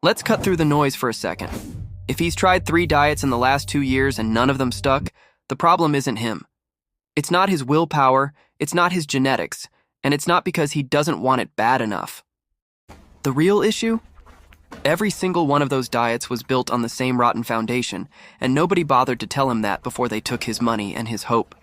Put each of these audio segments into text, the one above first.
Let's cut through the noise for a second. If he's tried 3 diets in the last 2 years and none of them stuck, the problem isn't him. It's not his willpower, it's not his genetics, and it's not because he doesn't want it bad enough. The real issue? Every single one of those diets was built on the same rotten foundation, and nobody bothered to tell him that before they took his money and his hope.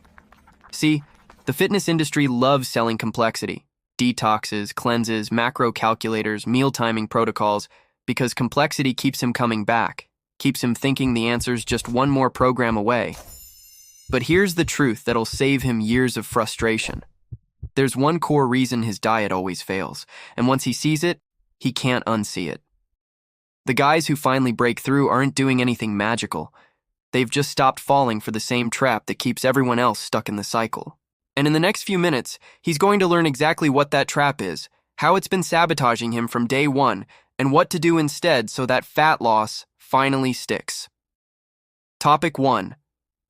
See, the fitness industry loves selling complexity. Detoxes, cleanses, macro calculators, meal timing protocols, because complexity keeps him coming back, keeps him thinking the answer's just one more program away. But here's the truth that'll save him years of frustration. There's one core reason his diet always fails, and once he sees it, he can't unsee it. The guys who finally break through aren't doing anything magical. They've just stopped falling for the same trap that keeps everyone else stuck in the cycle. And in the next few minutes, he's going to learn exactly what that trap is, how it's been sabotaging him from day one, and what to do instead so that fat loss finally sticks. Topic 1.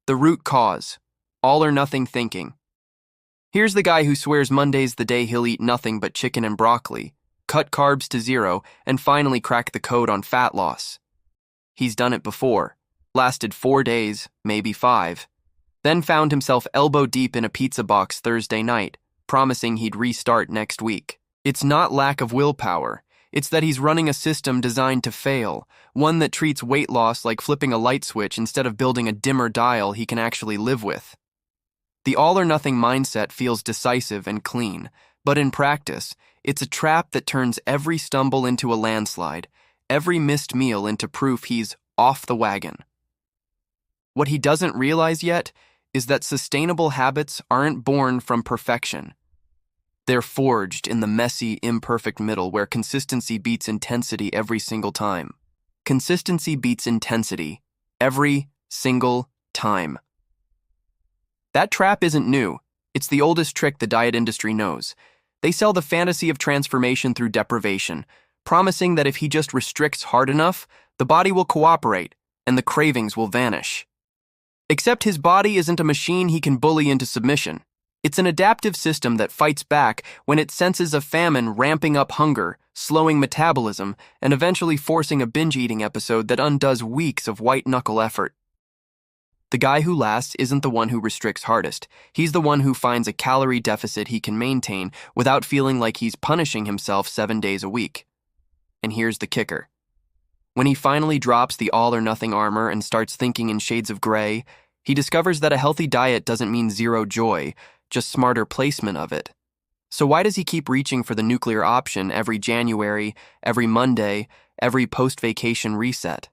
The root cause. All or nothing thinking. Here's the guy who swears Monday's the day he'll eat nothing but chicken and broccoli, cut carbs to 0, and finally crack the code on fat loss. He's done it before, lasted 4 days, maybe 5, then found himself elbow deep in a pizza box Thursday night, promising he'd restart next week. It's not lack of willpower. It's that he's running a system designed to fail, one that treats weight loss like flipping a light switch instead of building a dimmer dial he can actually live with. The all-or-nothing mindset feels decisive and clean, but in practice, it's a trap that turns every stumble into a landslide, every missed meal into proof he's off the wagon. What he doesn't realize yet is that sustainable habits aren't born from perfection. They're forged in the messy, imperfect middle where consistency beats intensity every single time. Consistency beats intensity every single time. That trap isn't new. It's the oldest trick the diet industry knows. They sell the fantasy of transformation through deprivation, promising that if he just restricts hard enough, the body will cooperate and the cravings will vanish. Except his body isn't a machine he can bully into submission. It's an adaptive system that fights back when it senses a famine ramping up hunger, slowing metabolism, and eventually forcing a binge-eating episode that undoes weeks of white-knuckle effort. The guy who lasts isn't the one who restricts hardest. He's the one who finds a calorie deficit he can maintain without feeling like he's punishing himself 7 days a week. And here's the kicker. When he finally drops the all-or-nothing armor and starts thinking in shades of gray, he discovers that a healthy diet doesn't mean zero joy, just smarter placement of it. So why does he keep reaching for the nuclear option every January, every Monday, every post-vacation reset?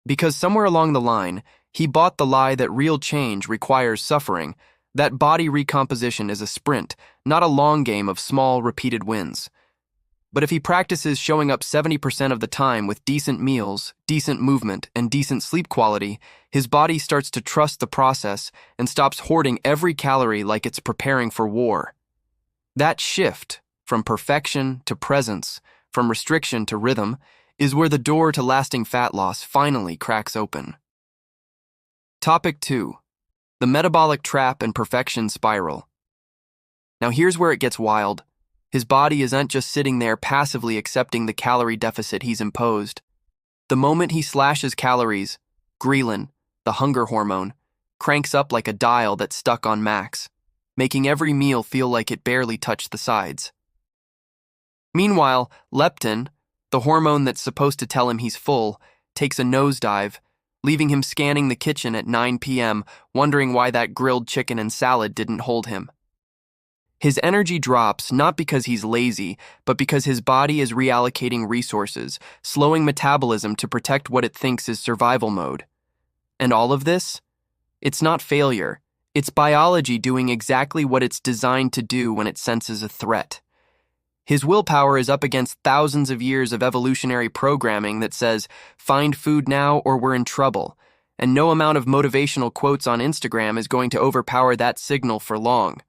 Because somewhere along the line, he bought the lie that real change requires suffering, that body recomposition is a sprint, not a long game of small, repeated wins. But if he practices showing up 70% of the time with decent meals, decent movement, and decent sleep quality, his body starts to trust the process and stops hoarding every calorie like it's preparing for war. That shift, from perfection to presence, from restriction to rhythm, is where the door to lasting fat loss finally cracks open. Topic 2. The metabolic trap and perfection spiral. Now here's where it gets wild. His body isn't just sitting there passively accepting the calorie deficit he's imposed. The moment he slashes calories, ghrelin, the hunger hormone, cranks up like a dial that's stuck on max, making every meal feel like it barely touched the sides. Meanwhile, leptin, the hormone that's supposed to tell him he's full, takes a nosedive, leaving him scanning the kitchen at 9 p.m., wondering why that grilled chicken and salad didn't hold him. His energy drops not because he's lazy, but because his body is reallocating resources, slowing metabolism to protect what it thinks is survival mode. And all of this? It's not failure. It's biology doing exactly what it's designed to do when it senses a threat. His willpower is up against thousands of years of evolutionary programming that says, find food now or we're in trouble, and no amount of motivational quotes on Instagram is going to overpower that signal for long.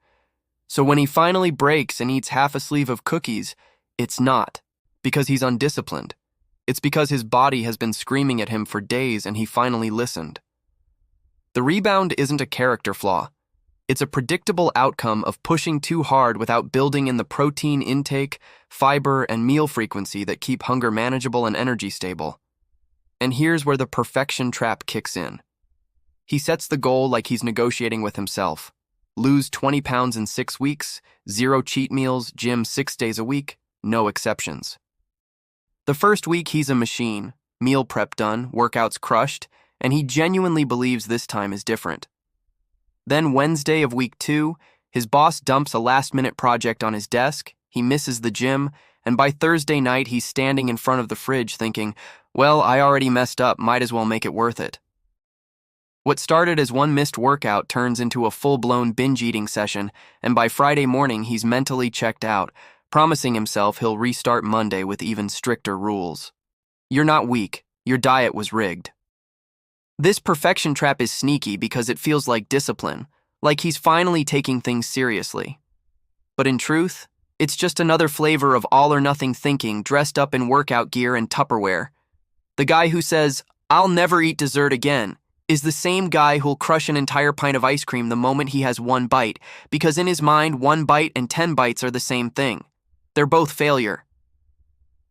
So when he finally breaks and eats half a sleeve of cookies, it's not because he's undisciplined. It's because his body has been screaming at him for days and he finally listened. The rebound isn't a character flaw. It's a predictable outcome of pushing too hard without building in the protein intake, fiber, and meal frequency that keep hunger manageable and energy stable. And here's where the perfection trap kicks in. He sets the goal like he's negotiating with himself. Lose 20 pounds in 6 weeks, 0 cheat meals, gym 6 days a week, no exceptions. The first week he's a machine, meal prep done, workouts crushed, and he genuinely believes this time is different. Then Wednesday of week 2, his boss dumps a last-minute project on his desk, he misses the gym, and by Thursday night he's standing in front of the fridge thinking, well, I already messed up, might as well make it worth it. What started as one missed workout turns into a full-blown binge-eating session, and by Friday morning he's mentally checked out, promising himself he'll restart Monday with even stricter rules. You're not weak, your diet was rigged. This perfection trap is sneaky because it feels like discipline, like he's finally taking things seriously. But in truth, it's just another flavor of all-or-nothing thinking dressed up in workout gear and Tupperware. The guy who says, "I'll never eat dessert again," is the same guy who'll crush an entire pint of ice cream the moment he has one bite, because in his mind, 1 bite and 10 bites are the same thing. They're both failure.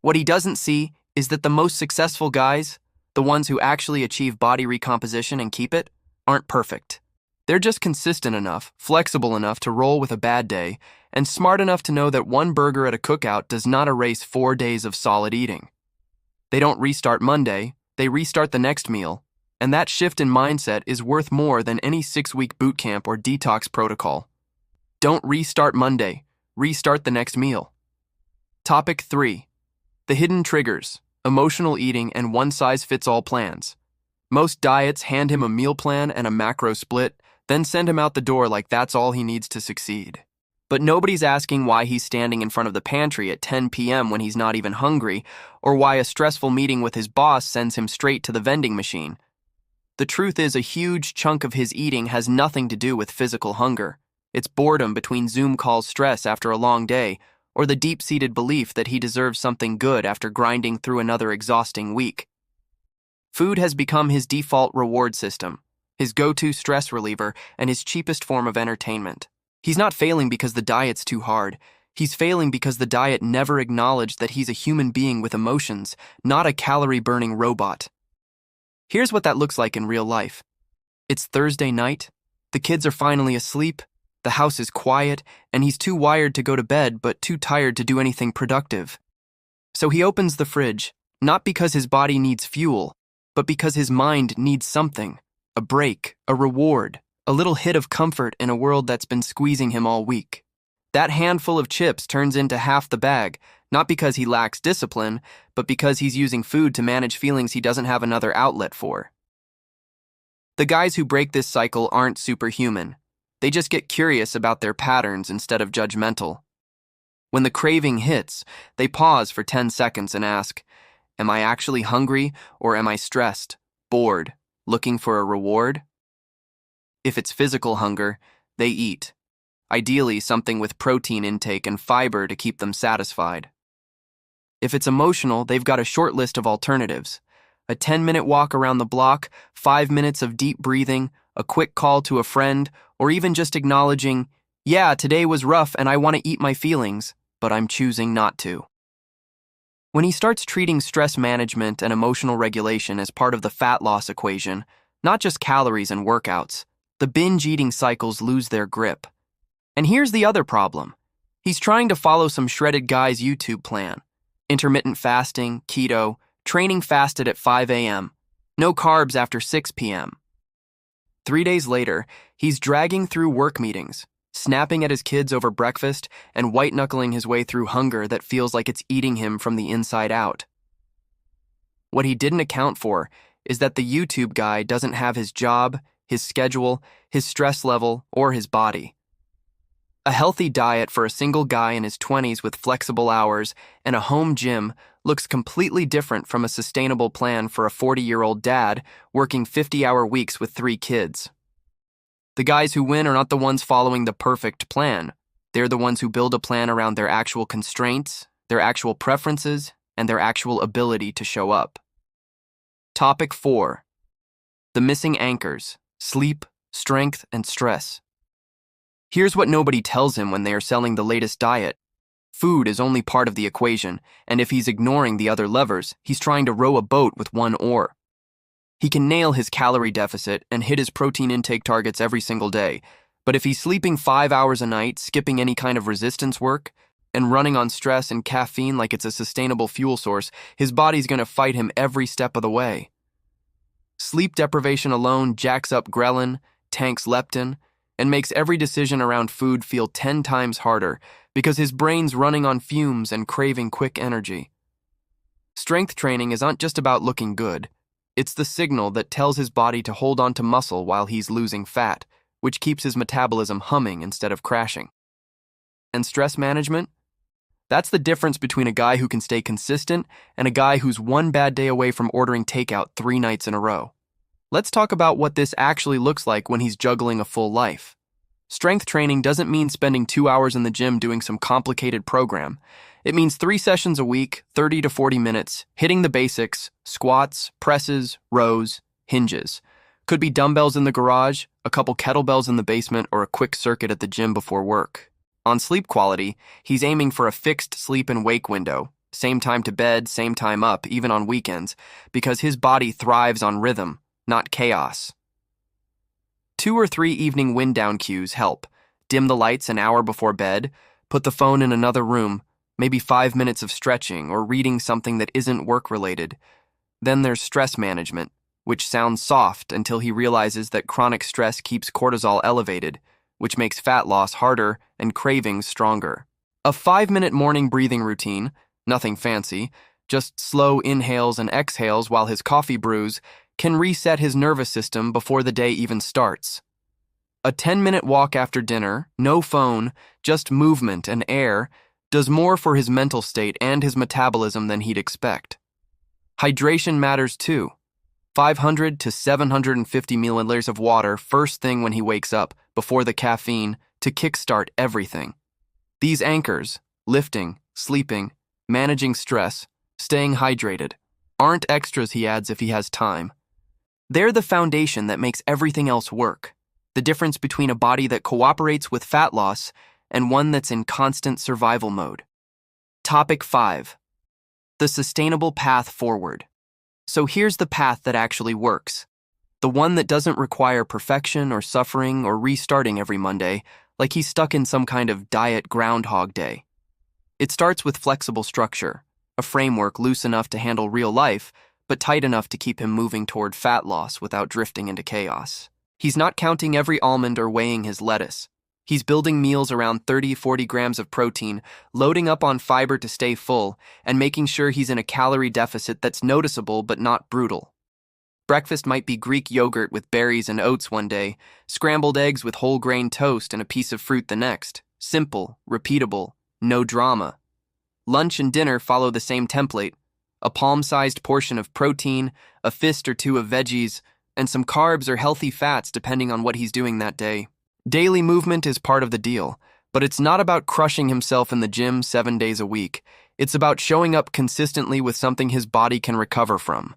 What he doesn't see is that the most successful guys, the ones who actually achieve body recomposition and keep it, aren't perfect. They're just consistent enough, flexible enough to roll with a bad day, and smart enough to know that one burger at a cookout does not erase 4 days of solid eating. They don't restart Monday, they restart the next meal, and that shift in mindset is worth more than any 6-week boot camp or detox protocol. Don't restart Monday, restart the next meal. Topic 3. The hidden triggers, emotional eating, and one-size-fits-all plans. Most diets hand him a meal plan and a macro split, then send him out the door like that's all he needs to succeed. But nobody's asking why he's standing in front of the pantry at 10 p.m. when he's not even hungry, or why a stressful meeting with his boss sends him straight to the vending machine. The truth is, a huge chunk of his eating has nothing to do with physical hunger. It's boredom between Zoom call stress after a long day, or the deep-seated belief that he deserves something good after grinding through another exhausting week. Food has become his default reward system, his go-to stress reliever, and his cheapest form of entertainment. He's not failing because the diet's too hard. He's failing because the diet never acknowledged that he's a human being with emotions, not a calorie-burning robot. Here's what that looks like in real life. It's Thursday night, the kids are finally asleep, the house is quiet, and he's too wired to go to bed but too tired to do anything productive. So he opens the fridge, not because his body needs fuel, but because his mind needs something, a break, a reward, a little hit of comfort in a world that's been squeezing him all week. That handful of chips turns into half the bag, not because he lacks discipline, but because he's using food to manage feelings he doesn't have another outlet for. The guys who break this cycle aren't superhuman. They just get curious about their patterns instead of judgmental. When the craving hits, they pause for 10 seconds and ask, am I actually hungry, or am I stressed, bored, looking for a reward? If it's physical hunger, they eat. Ideally, something with protein intake and fiber to keep them satisfied. If it's emotional, they've got a short list of alternatives. A 10-minute walk around the block, 5 minutes of deep breathing, a quick call to a friend, or even just acknowledging, yeah, today was rough and I want to eat my feelings, but I'm choosing not to. When he starts treating stress management and emotional regulation as part of the fat loss equation, not just calories and workouts, the binge eating cycles lose their grip. And here's the other problem. He's trying to follow some shredded guy's YouTube plan. Intermittent fasting, keto, training fasted at 5 a.m., no carbs after 6 p.m. 3 days later, he's dragging through work meetings, snapping at his kids over breakfast, and white-knuckling his way through hunger that feels like it's eating him from the inside out. What he didn't account for is that the YouTube guy doesn't have his job, his schedule, his stress level, or his body. A healthy diet for a single guy in his 20s with flexible hours and a home gym looks completely different from a sustainable plan for a 40-year-old dad working 50-hour weeks with 3 kids. The guys who win are not the ones following the perfect plan. They're the ones who build a plan around their actual constraints, their actual preferences, and their actual ability to show up. Topic 4. The missing anchors: sleep, strength, and stress. Here's what nobody tells him when they are selling the latest diet. Food is only part of the equation, and if he's ignoring the other levers, he's trying to row a boat with one oar. He can nail his calorie deficit and hit his protein intake targets every single day, but if he's sleeping 5 hours a night, skipping any kind of resistance work, and running on stress and caffeine like it's a sustainable fuel source, his body's going to fight him every step of the way. Sleep deprivation alone jacks up ghrelin, tanks leptin, and makes every decision around food feel 10 times harder because his brain's running on fumes and craving quick energy. Strength training isn't just about looking good. It's the signal that tells his body to hold on to muscle while he's losing fat, which keeps his metabolism humming instead of crashing. And stress management? That's the difference between a guy who can stay consistent and a guy who's one bad day away from ordering takeout 3 nights in a row. Let's talk about what this actually looks like when he's juggling a full life. Strength training doesn't mean spending 2 hours in the gym doing some complicated program. It means 3 sessions a week, 30 to 40 minutes, hitting the basics, squats, presses, rows, hinges. Could be dumbbells in the garage, a couple kettlebells in the basement, or a quick circuit at the gym before work. On sleep quality, he's aiming for a fixed sleep and wake window, same time to bed, same time up, even on weekends, because his body thrives on rhythm, not chaos. 2 or 3 evening wind-down cues help. Dim the lights an hour before bed, put the phone in another room, maybe 5 minutes of stretching or reading something that isn't work-related. Then there's stress management, which sounds soft until he realizes that chronic stress keeps cortisol elevated, which makes fat loss harder and cravings stronger. A 5-minute morning breathing routine, nothing fancy, just slow inhales and exhales while his coffee brews, can reset his nervous system before the day even starts. A 10-minute walk after dinner, no phone, just movement and air, does more for his mental state and his metabolism than he'd expect. Hydration matters too. 500 to 750 milliliters of water first thing when he wakes up, before the caffeine, to kickstart everything. These anchors, lifting, sleeping, managing stress, staying hydrated, aren't extras he adds if he has time. They're the foundation that makes everything else work. The difference between a body that cooperates with fat loss and one that's in constant survival mode. Topic 5. The sustainable path forward. So here's the path that actually works. The one that doesn't require perfection or suffering or restarting every Monday, like he's stuck in some kind of diet Groundhog Day. It starts with flexible structure, a framework loose enough to handle real life, but tight enough to keep him moving toward fat loss without drifting into chaos. He's not counting every almond or weighing his lettuce. He's building meals around 30-40 grams of protein, loading up on fiber to stay full, and making sure he's in a calorie deficit that's noticeable but not brutal. Breakfast might be Greek yogurt with berries and oats one day, scrambled eggs with whole grain toast and a piece of fruit the next. Simple, repeatable, no drama. Lunch and dinner follow the same template: a palm-sized portion of protein, a fist or two of veggies, and some carbs or healthy fats depending on what he's doing that day. Daily movement is part of the deal, but it's not about crushing himself in the gym 7 days a week. It's about showing up consistently with something his body can recover from.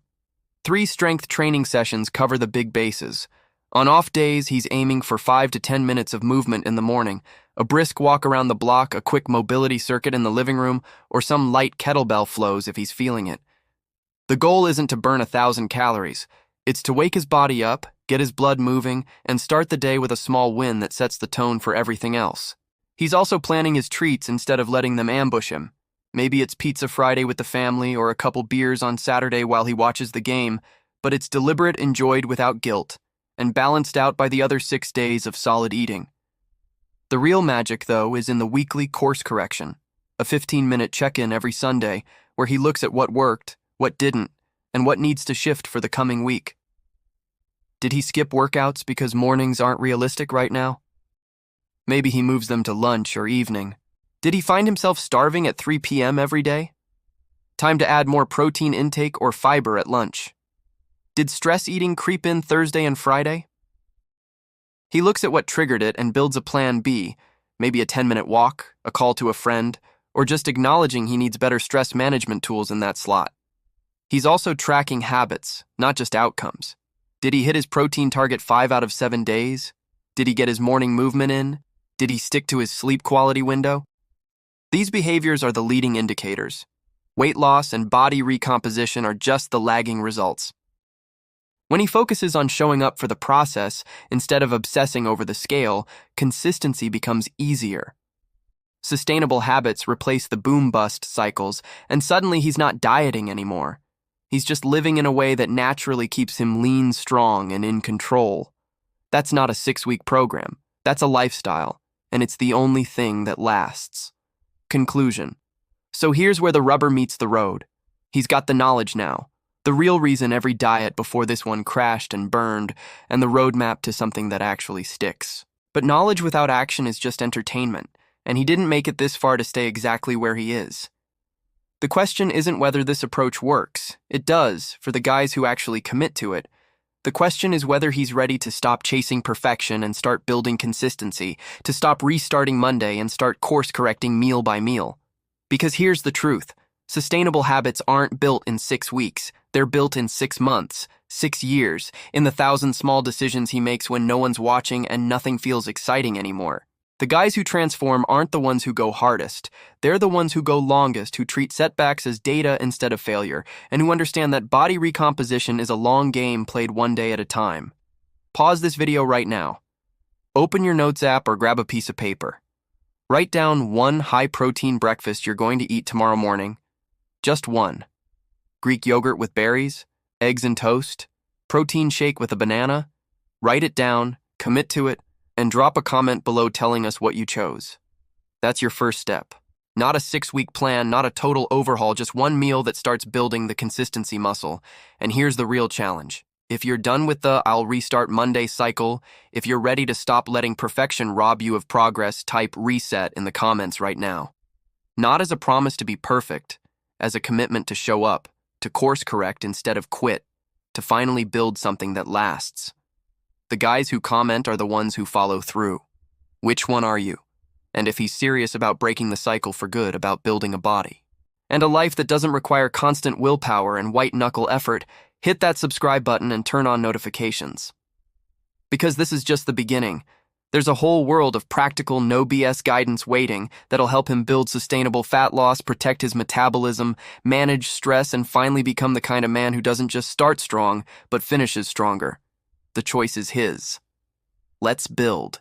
3 strength training sessions cover the big bases. On off days, he's aiming for 5 to 10 minutes of movement in the morning, a brisk walk around the block, a quick mobility circuit in the living room, or some light kettlebell flows if he's feeling it. The goal isn't to burn 1,000 calories. It's to wake his body up, get his blood moving, and start the day with a small win that sets the tone for everything else. He's also planning his treats instead of letting them ambush him. Maybe it's Pizza Friday with the family or a couple beers on Saturday while he watches the game, but it's deliberate, enjoyed without guilt, and balanced out by the other 6 days of solid eating. The real magic, though, is in the weekly course correction, a 15-minute check-in every Sunday where he looks at what worked, what didn't, and what needs to shift for the coming week. Did he skip workouts because mornings aren't realistic right now? Maybe he moves them to lunch or evening. Did he find himself starving at 3 p.m. every day? Time to add more protein intake or fiber at lunch. Did stress eating creep in Thursday and Friday? He looks at what triggered it and builds a plan B, maybe a 10-minute walk, a call to a friend, or just acknowledging he needs better stress management tools in that slot. He's also tracking habits, not just outcomes. Did he hit his protein target 5 out of 7 days? Did he get his morning movement in? Did he stick to his sleep quality window? These behaviors are the leading indicators. Weight loss and body recomposition are just the lagging results. When he focuses on showing up for the process instead of obsessing over the scale, consistency becomes easier. Sustainable habits replace the boom-bust cycles, and suddenly he's not dieting anymore. He's just living in a way that naturally keeps him lean, strong, and in control. That's not a 6-week program. That's a lifestyle, and it's the only thing that lasts. Conclusion. So here's where the rubber meets the road. He's got the knowledge now. The real reason every diet before this one crashed and burned, and the roadmap to something that actually sticks. But knowledge without action is just entertainment, and he didn't make it this far to stay exactly where he is. The question isn't whether this approach works. It does, for the guys who actually commit to it. The question is whether he's ready to stop chasing perfection and start building consistency, to stop restarting Monday and start course-correcting meal by meal. Because here's the truth. Sustainable habits aren't built in 6 weeks. They're built in 6 months, 6 years, in the 1,000 small decisions he makes when no one's watching and nothing feels exciting anymore. The guys who transform aren't the ones who go hardest. They're the ones who go longest, who treat setbacks as data instead of failure, and who understand that body recomposition is a long game played one day at a time. Pause this video right now. Open your notes app or grab a piece of paper. Write down one high-protein breakfast you're going to eat tomorrow morning. Just one. Greek yogurt with berries, eggs and toast, protein shake with a banana. Write it down, commit to it, and drop a comment below telling us what you chose. That's your first step. Not a 6-week plan, not a total overhaul, just one meal that starts building the consistency muscle. And here's the real challenge. If you're done with the "I'll restart Monday" cycle, if you're ready to stop letting perfection rob you of progress, type "reset" in the comments right now. Not as a promise to be perfect, as a commitment to show up, to course correct instead of quit, to finally build something that lasts. The guys who comment are the ones who follow through. Which one are you? And if he's serious about breaking the cycle for good, about building a body and a life that doesn't require constant willpower and white-knuckle effort, hit that subscribe button and turn on notifications. Because this is just the beginning. There's a whole world of practical, no BS guidance waiting that'll help him build sustainable fat loss, protect his metabolism, manage stress, and finally become the kind of man who doesn't just start strong, but finishes stronger. The choice is his. Let's build.